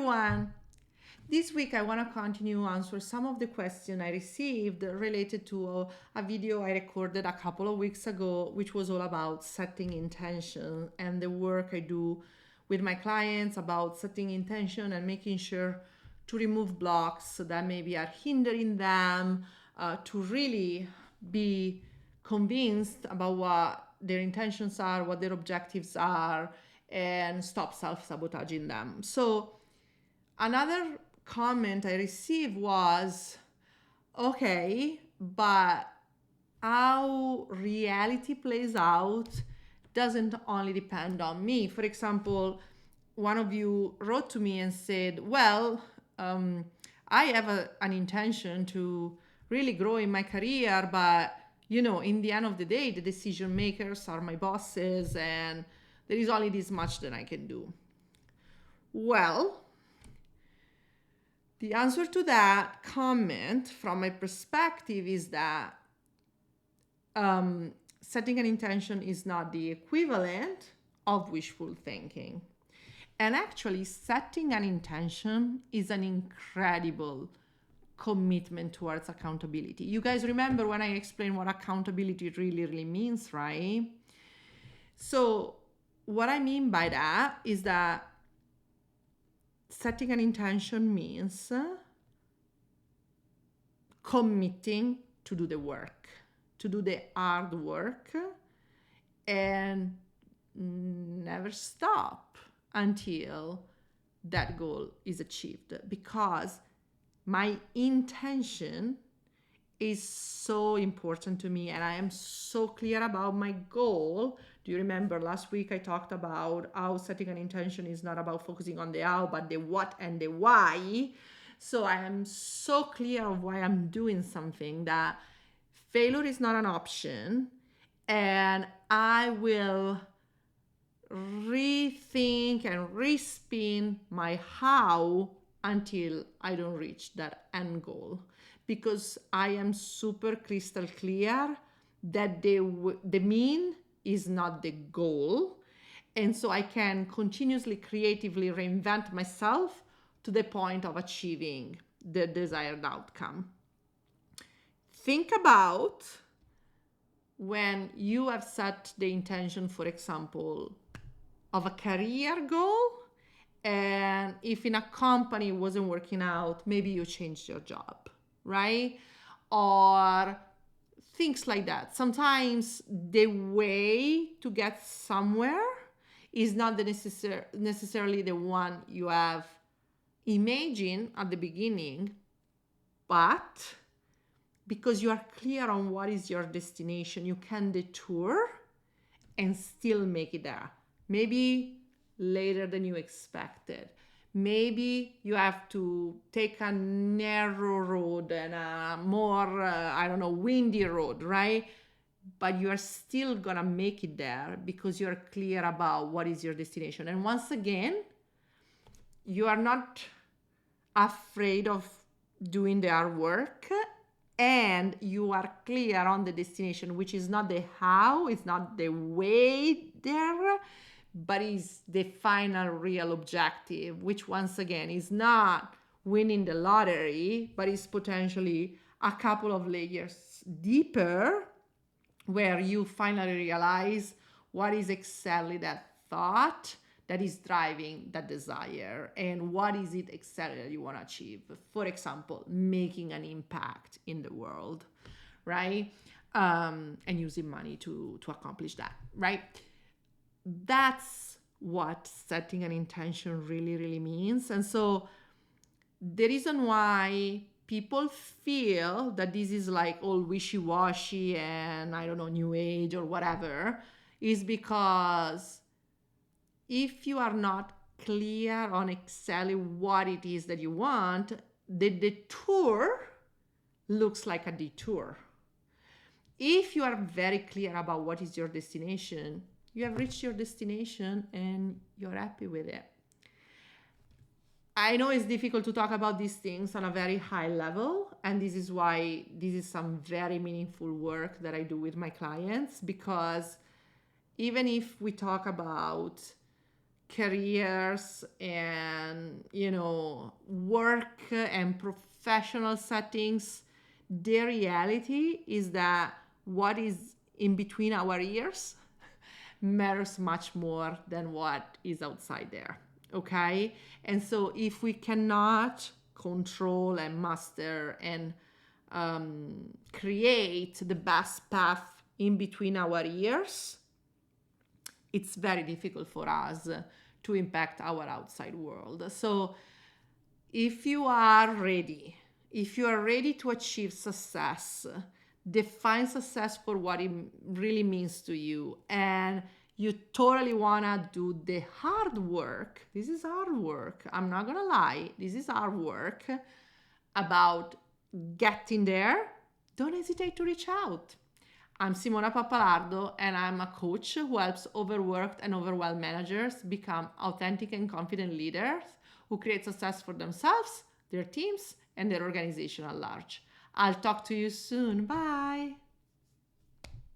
everyone. This week I want to continue answer some of the questions I received related to a video I recorded a couple of weeks ago, which was all about setting intention and the work I do with my clients about setting intention and making sure to remove blocks that maybe are hindering them to really be convinced about what their intentions are, what their objectives are, and stop self-sabotaging them. So another comment I received was, okay, but how reality plays out doesn't only depend on me. For example, one of you wrote to me and said, well, I have an intention to really grow in my career, but in the end of the day, the decision makers are my bosses, and there is only this much that I can do. Well, the answer to that comment from my perspective is that setting an intention is not the equivalent of wishful thinking. And actually, setting an intention is an incredible commitment towards accountability. You guys remember when I explained what accountability really means, right? So what I mean by that is that setting an intention means committing to do the work, to do the hard work, and never stop until that goal is achieved, because my intention is so important to me and I am so clear about my goal. Do you remember last week I talked about how setting an intention is not about focusing on the how, but the what and the why? So I am so clear of why I'm doing something that failure is not an option, and I will rethink and respin my how until I don't reach that end goal, because I am super crystal clear that the mean is not the goal. And so I can continuously creatively reinvent myself to the point of achieving the desired outcome. Think about when you have set the intention, for example, of a career goal, and if in a company it wasn't working out, maybe you changed your job, right? Or things like that. Sometimes the way to get somewhere is not necessarily the one you have imagined at the beginning, but because you are clear on what is your destination, you can detour and still make it there. Maybe later than you expected. Maybe you have to take a narrow road and a more, windy road, right? But you are still gonna make it there because you're clear about what is your destination. And once again, you are not afraid of doing the hard work, and you are clear on the destination, which is not the how, it's not the way there, but is the final real objective, which once again is not winning the lottery, but is potentially a couple of layers deeper, where you finally realize what is exactly that thought that is driving that desire, and what is it exactly that you want to achieve. For example, making an impact in the world, right? And using money to accomplish that, right? That's what setting an intention really means. And so the reason why people feel that this is like all wishy-washy and new age or whatever is because if you are not clear on exactly what it is that you want, the detour looks like a detour. If you are very clear about what is your destination, you have reached your destination and you're happy with it. I know it's difficult to talk about these things on a very high level, and this is why this is some very meaningful work that I do with my clients, because even if we talk about careers and, work and professional settings, the reality is that what is in between our ears matters much more than what is outside there. Okay. And so if we cannot control and master and create the best path in between our ears, it's very difficult for us to impact our outside world. So if you are ready, to achieve success, define success for what it really means to you, and you totally wanna do the hard work. This is hard work. I'm not gonna lie. This is hard work about getting there. Don't hesitate to reach out. I'm Simona Pappalardo, and I'm a coach who helps overworked and overwhelmed managers become authentic and confident leaders who create success for themselves, their teams, and their organization at large. I'll talk to you soon. Bye.